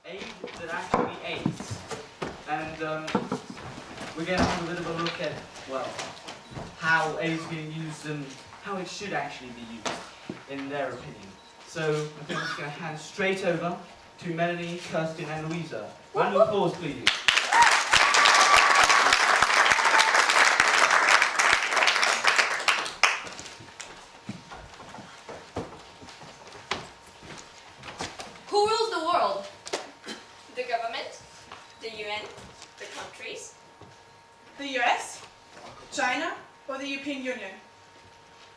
aid that actually aids. And we're going to have a bit of a look at, well, how aid is being used and how it should actually be used, in their opinion. So I think I'm just going to hand straight over to Melanie, Kerstin and Luiza. Round of applause, please. Who rules the world? The government, the UN, the countries. The US, China, or the European Union?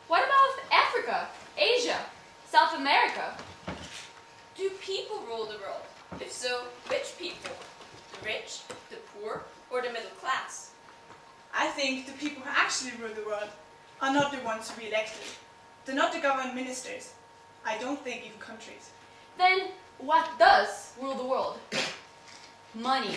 What about Africa, Asia, South America? Do people rule the world? If so, which people? The rich, the poor, or the middle class? I think the people who actually rule the world are not the ones who we elected. They're not the government ministers. I don't think even countries. Then what does rule the world? Money.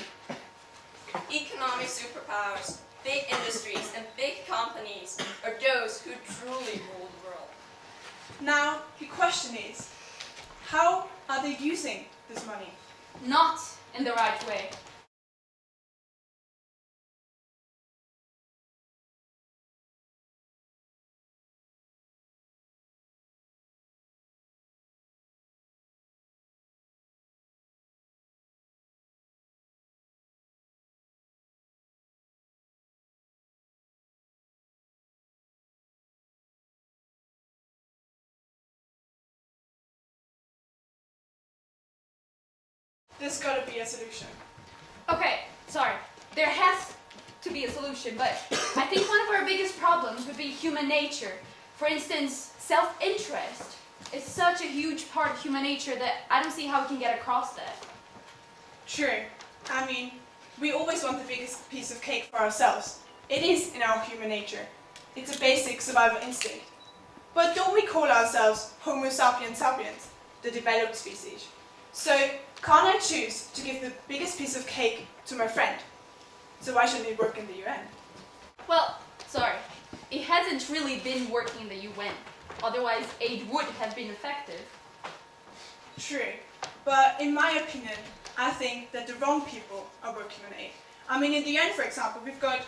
Economic superpowers, big industries, and big companies are those who truly rule the world. Now, the question is, how are they using this money? Not in the right way. There's got to be a solution. Okay, sorry. There has to be a solution, but I think one of our biggest problems would be human nature. For instance, self-interest is such a huge part of human nature that I don't see how we can get across that. True. I mean, we always want the biggest piece of cake for ourselves. It is in our human nature. It's a basic survival instinct. But don't we call ourselves Homo sapiens sapiens, the developed species? So, can't I choose to give the biggest piece of cake to my friend? So why shouldn't he work in the UN? Well, sorry. It hasn't really been working in the UN. Otherwise, aid would have been effective. True. But in my opinion, I think that the wrong people are working on aid. I mean, in the UN, for example, we've got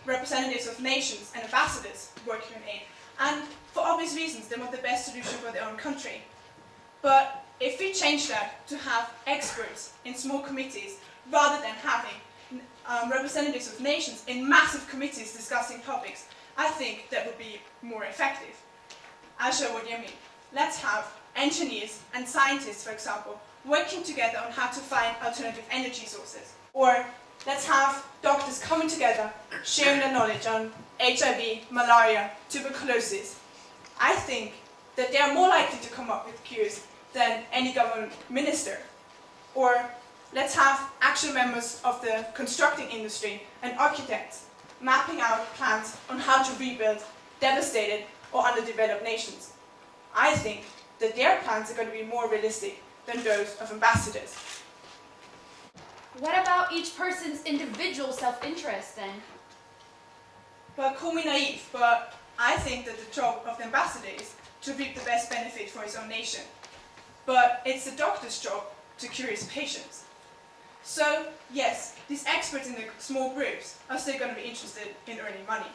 representatives of nations and ambassadors working on aid. And for obvious reasons, they want the best solution for their own country. But if we change that to have experts in small committees, rather than having representatives of nations in massive committees discussing topics, I think that would be more effective. I'll show what you mean. Let's have engineers and scientists, for example, working together on how to find alternative energy sources. Or let's have doctors coming together, sharing their knowledge on HIV, malaria, tuberculosis. I think that they are more likely to come up with cures than any government minister. Or let's have actual members of the constructing industry and architects mapping out plans on how to rebuild devastated or underdeveloped nations. I think that their plans are going to be more realistic than those of ambassadors. What about each person's individual self-interest then? Well, call me naive, but I think that the job of the ambassador is to reap the best benefit for his own nation. But it's the doctor's job to cure his patients. So, yes, these experts in the small groups are still going to be interested in earning money.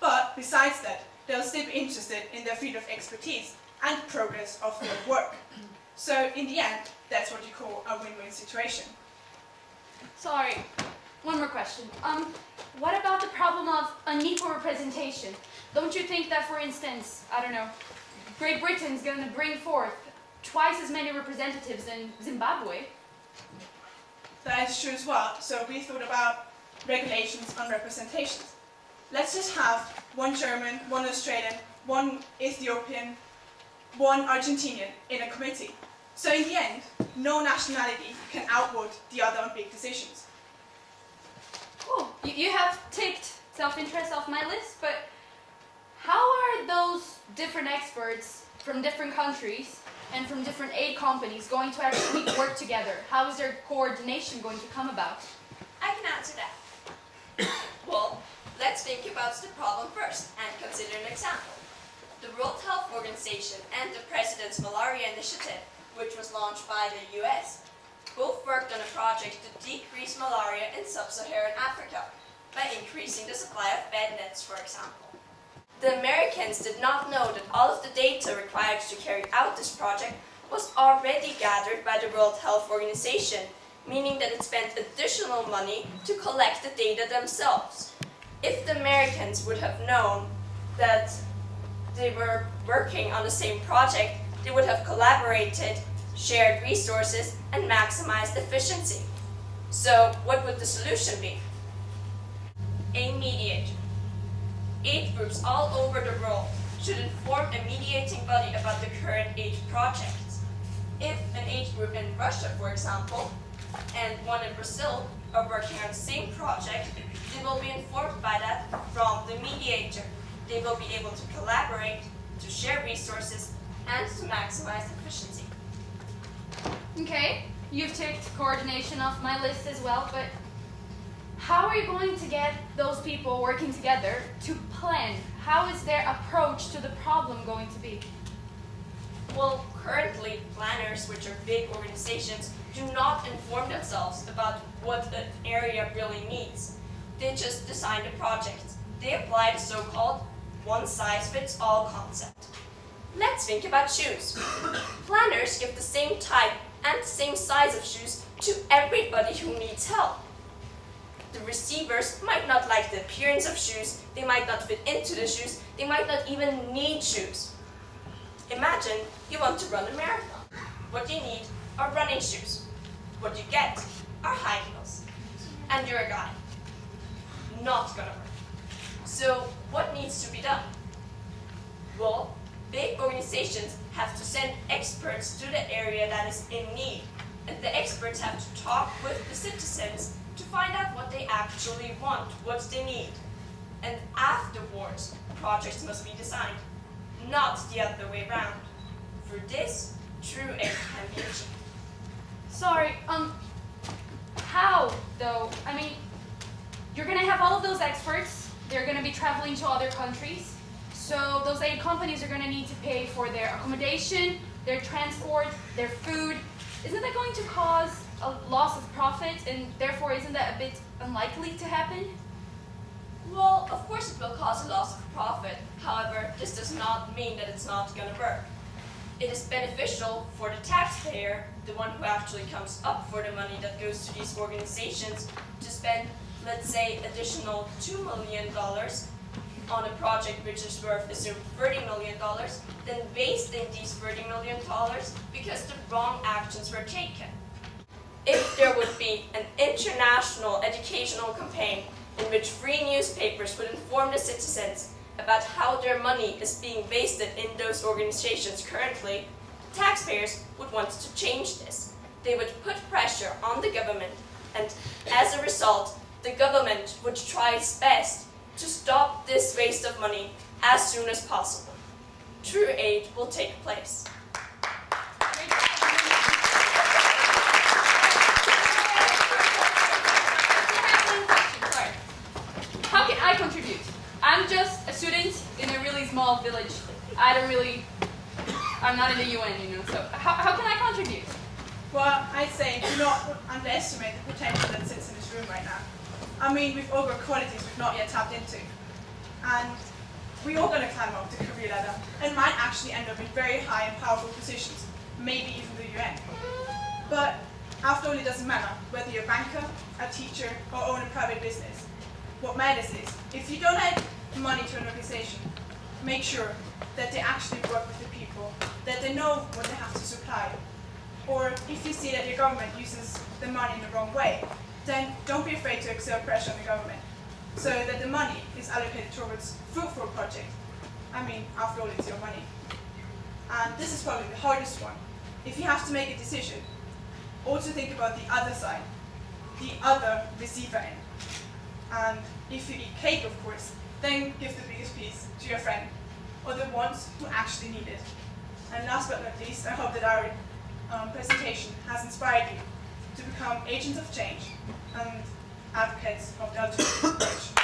But besides that, they'll still be interested in their field of expertise and progress of their work. So, in the end, that's what you call a win-win situation. Sorry, one more question. What about the problem of unequal representation? Don't you think that, for instance, I don't know, Great Britain's going to bring forth twice as many representatives in Zimbabwe? That is true as well. So we thought about regulations on representations. Let's just have one German, one Australian, one Ethiopian, one Argentinian in a committee. So in the end, no nationality can outvote the other on big decisions. Cool. You have ticked self-interest off my list, but how are those different experts from different countries and from different aid companies going to actually work together? How is their coordination going to come about? I can answer that. Well, let's think about the problem first and consider an example. The World Health Organization and the President's Malaria Initiative, which was launched by the US. both worked on a project to decrease malaria in sub-Saharan Africa by increasing the supply of bed nets, for example. The Americans did not know that all of the data required to carry out this project was already gathered by the World Health Organization, meaning that it spent additional money to collect the data themselves. If the Americans would have known that they were working on the same project, they would have collaborated, shared resources, and maximized efficiency. So what would the solution be? A mediator. Aid groups all over the world should inform a mediating body about the current aid projects. If an aid group in Russia, for example, and one in Brazil are working on the same project, they will be informed by that from the mediator. They will be able to collaborate, to share resources, and to maximize efficiency. Okay, you've ticked coordination off my list as well, but how are you going to get those people working together to plan? How is their approach to the problem going to be? Well, currently, planners, which are big organizations, do not inform themselves about what an area really needs. They just design the project. They apply the so-called one-size-fits-all concept. Let's think about shoes. Planners give the same type and the same size of shoes to everybody who needs help. The receivers might not like the appearance of shoes, they might not fit into the shoes, they might not even need shoes. Imagine you want to run a marathon. What you need are running shoes. What you get are high heels. And you're a guy. Not gonna work. So what needs to be done? Well, big organizations have to send experts to the area that is in need. And the experts have to talk with the citizens to find out what they actually want, what they need. And afterwards, projects must be designed, not the other way around. For this, true aid can be achieved. Sorry, how though? I mean, you're gonna have all of those experts, they're gonna be traveling to other countries, so those aid companies are gonna need to pay for their accommodation, their transport, their food. Isn't that going to cause a loss of profit, and therefore isn't that a bit unlikely to happen? Well, of course it will cause a loss of profit. However, this does not mean that it's not going to work. It is beneficial for the taxpayer, the one who actually comes up for the money that goes to these organizations, to spend, let's say, additional $2 million on a project which is worth, assume, $30 million, then wasting these $30 million because the wrong actions were taken. If there would be an international educational campaign in which free newspapers would inform the citizens about how their money is being wasted in those organizations currently, the taxpayers would want to change this. They would put pressure on the government, and as a result, the government would try its best to stop this waste of money as soon as possible. True aid will take place. How can I contribute? I'm just a student in a really small village. I'm not in the UN, so how can I contribute? Well, I'd say do not underestimate the potential that sits in this room right now. I mean, we've all got qualities we've not yet tapped into. And we're all going to climb up the career ladder and might actually end up in very high and powerful positions, maybe even the UN. But after all, it doesn't matter whether you're a banker, a teacher, or own a private business. What matters is, if you donate money to an organization, make sure that they actually work with the people, that they know what they have to supply. Or if you see that your government uses the money in the wrong way, then don't be afraid to exert pressure on the government, so that the money is allocated towards fruitful projects. I mean, after all, it's your money. And this is probably the hardest one. If you have to make a decision, also think about the other side, the other receiver end. And if you eat cake, of course, then give the biggest piece to your friend, or the ones who actually need it. And last but not least, I hope that our presentation has inspired you to become agents of change and advocates of the ultimate approach.